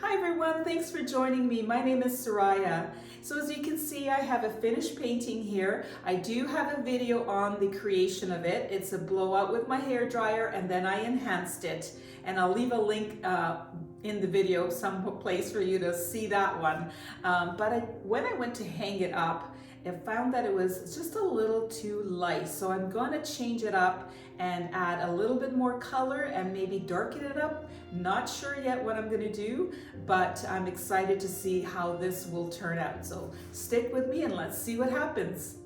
Hi everyone, thanks for joining me. My name is Soraya. So as you can see, I have a finished painting here. I do have a video on the creation of it. It's a blowout with my hair dryer and then I enhanced it. And I'll leave a link in the video someplace for you to see that one. When I went to hang it up, I found that it was just a little too light. So I'm going to change it up and add a little bit more color and maybe darken it up. Not sure yet what I'm going to do, but I'm excited to see how this will turn out. So stick with me and let's see what happens.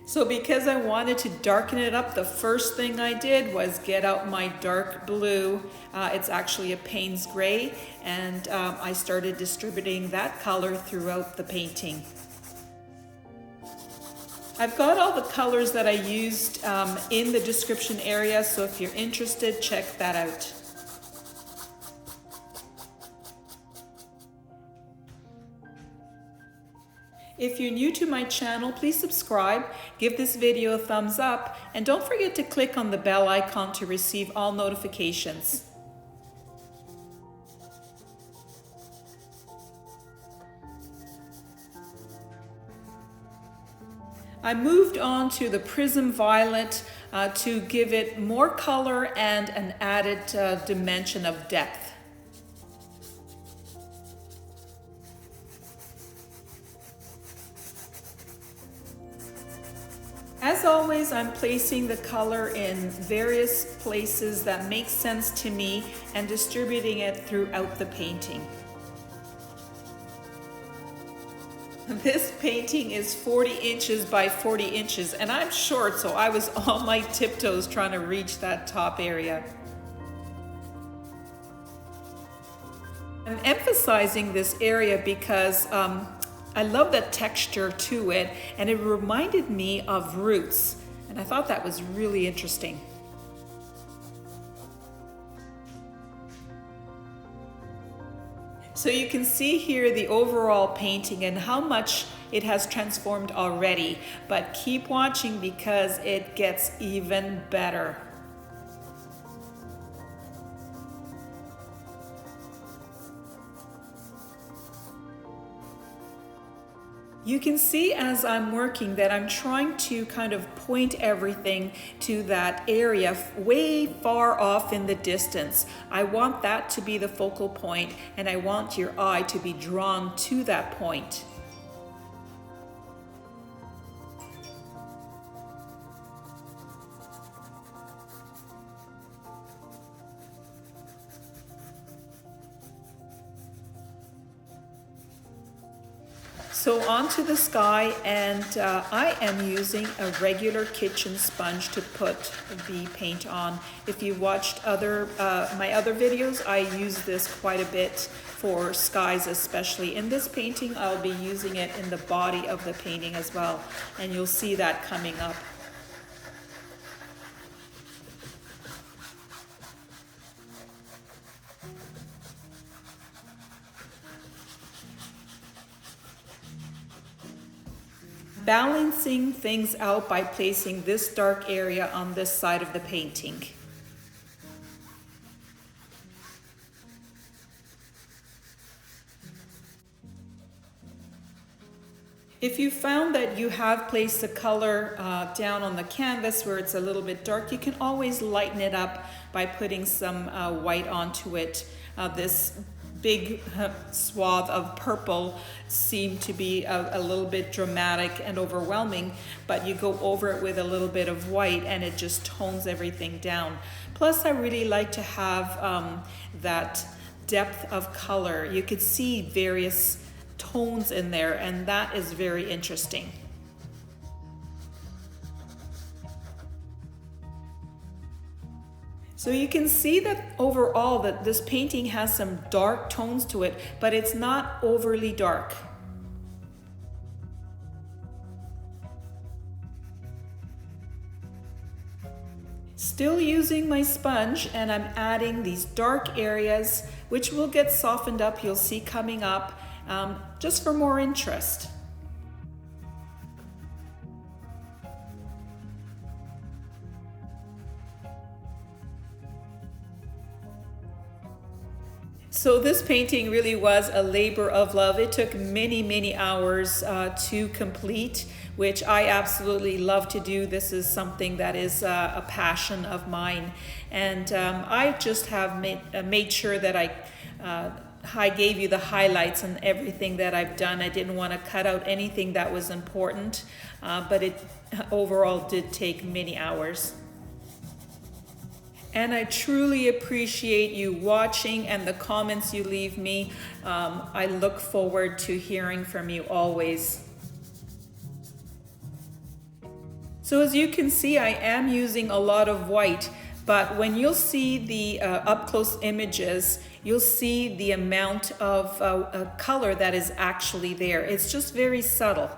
So because I wanted to darken it up, the first thing I did was get out my dark blue. It's actually a Payne's gray, and I started distributing that color throughout the painting. I've got all the colors that I used in the description area, so if you're interested, check that out. If you're new to my channel, please subscribe, give this video a thumbs up, and don't forget to click on the bell icon to receive all notifications. I moved on to the Prism Violet to give it more color and an added dimension of depth. As always, I'm placing the color in various places that make sense to me and distributing it throughout the painting. This painting is 40 inches by 40 inches and I'm short, so I was on my tiptoes trying to reach that top area. I'm emphasizing this area because I love the texture to it, and it reminded me of roots, and I thought that was really interesting. So you can see here the overall painting and how much it has transformed already, but keep watching because it gets even better. You can see as I'm working that I'm trying to kind of point everything to that area way far off in the distance. I want that to be the focal point, and I want your eye to be drawn to that point. So onto the sky, and I am using a regular kitchen sponge to put the paint on. If you watched my other videos, I use this quite a bit for skies especially. In this painting, I'll be using it in the body of the painting as well, and you'll see that coming up. Balancing things out by placing this dark area on this side of the painting. If you found that you have placed the color down on the canvas where it's a little bit dark, you can always lighten it up by putting some white onto it. This big swath of purple seemed to be a little bit dramatic and overwhelming, but you go over it with a little bit of white and it just tones everything down. Plus, I really like to have that depth of color. You could see various tones in there, and that is very interesting. So you can see that overall that this painting has some dark tones to it, but it's not overly dark. Still using my sponge, and I'm adding these dark areas, which will get softened up, you'll see coming up, just for more interest. So this painting really was a labor of love. It took many, many hours to complete, which I absolutely love to do. This is something that is a passion of mine. And I just have made sure that I gave you the highlights and everything that I've done. I didn't want to cut out anything that was important, but it overall did take many hours. And I truly appreciate you watching and the comments you leave me. I look forward to hearing from you always. So as you can see, I am using a lot of white, but when you'll see the up-close images, you'll see the amount of color that is actually there. It's just very subtle.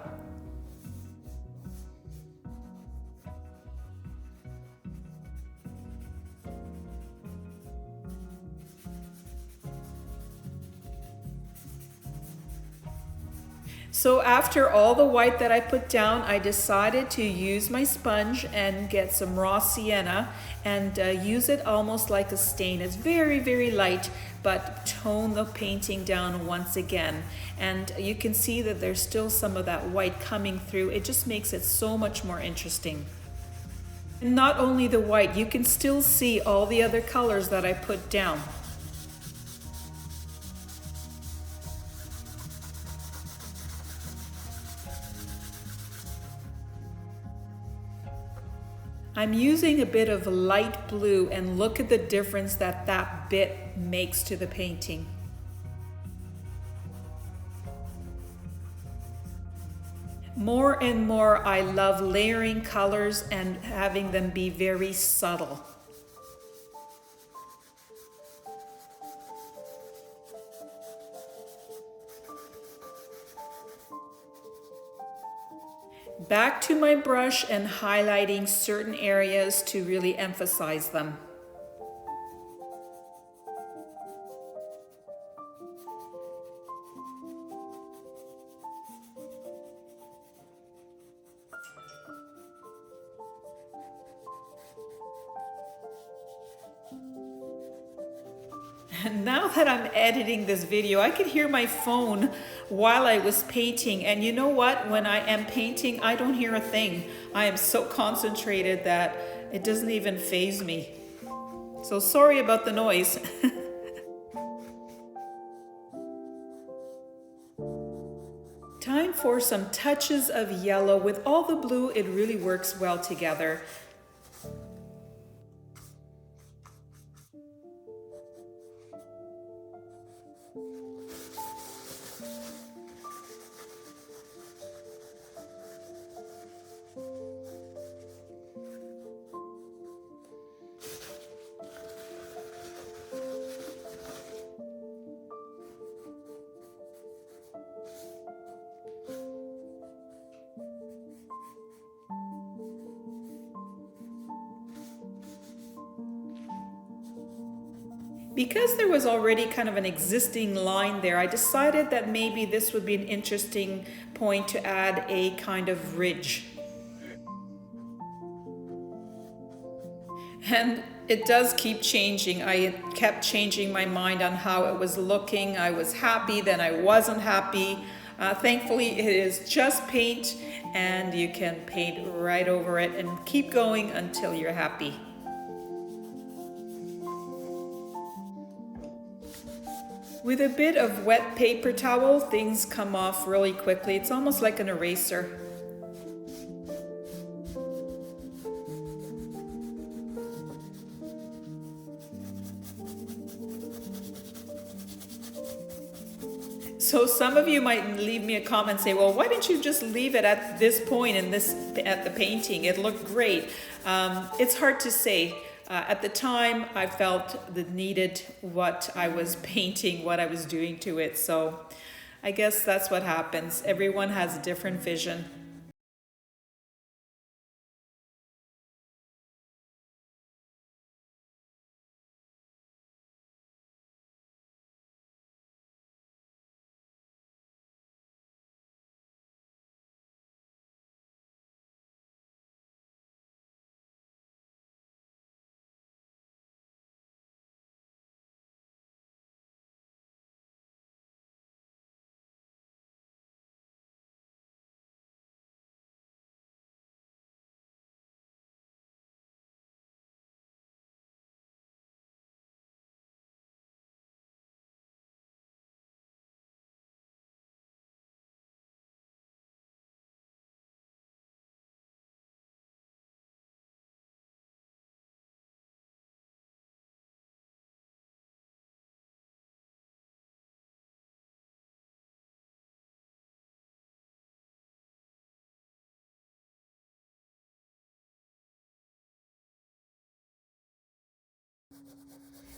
So after all the white that I put down, I decided to use my sponge and get some raw sienna and use it almost like a stain. It's very, very light, but tone the painting down once again. And you can see that there's still some of that white coming through. It just makes it so much more interesting. And not only the white, you can still see all the other colors that I put down. I'm using a bit of light blue, and look at the difference that that bit makes to the painting. More and more, I love layering colors and having them be very subtle. Back to my brush and highlighting certain areas to really emphasize them. And now that I'm editing this video, I could hear my phone while I was painting. And you know what? When I am painting, I don't hear a thing. I am so concentrated that it doesn't even faze me. So sorry about the noise. Time for some touches of yellow. With all the blue, it really works well together. Because there was already kind of an existing line there, I decided that maybe this would be an interesting point to add a kind of ridge. And it does keep changing. I kept changing my mind on how it was looking. I was happy, then I wasn't happy. Thankfully, it is just paint, and you can paint right over it and keep going until you're happy. With a bit of wet paper towel, things come off really quickly. It's almost like an eraser. So some of you might leave me a comment and say, well, why didn't you just leave it at this point at the painting? It looked great. It's hard to say. At the time, I felt that needed what I was painting, what I was doing to it. So I guess that's what happens. Everyone has a different vision.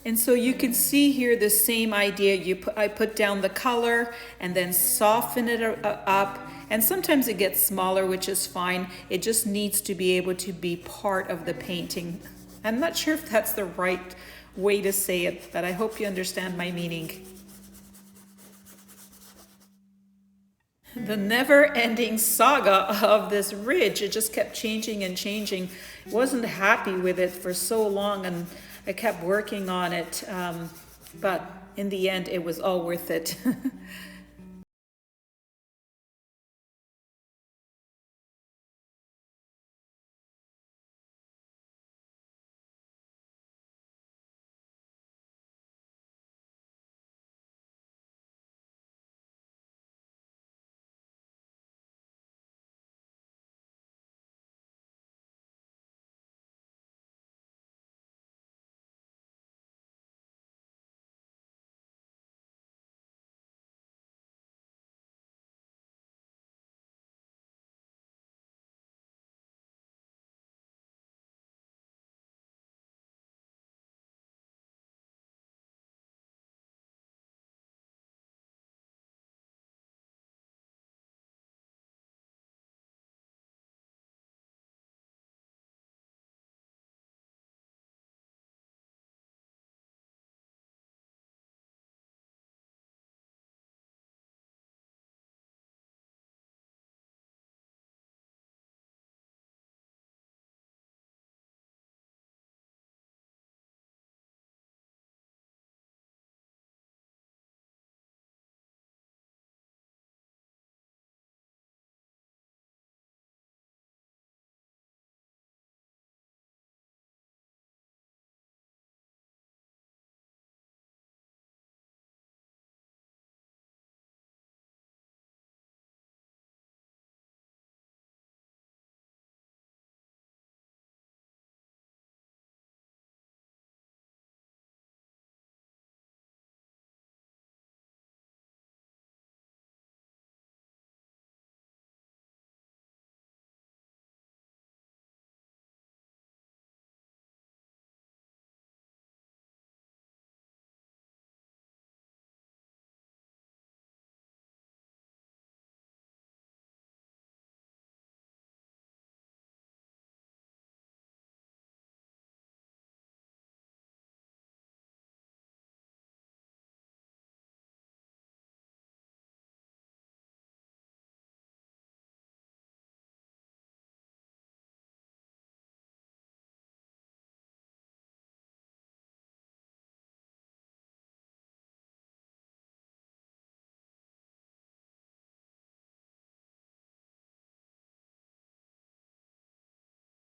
And so you can see here the same idea. I put down the color and then soften it up. And sometimes it gets smaller, which is fine. It just needs to be able to be part of the painting. I'm not sure if that's the right way to say it, but I hope you understand my meaning. The never-ending saga of this ridge, it just kept changing and changing. Wasn't happy with it for so long, and I kept working on it, but in the end it was all worth it.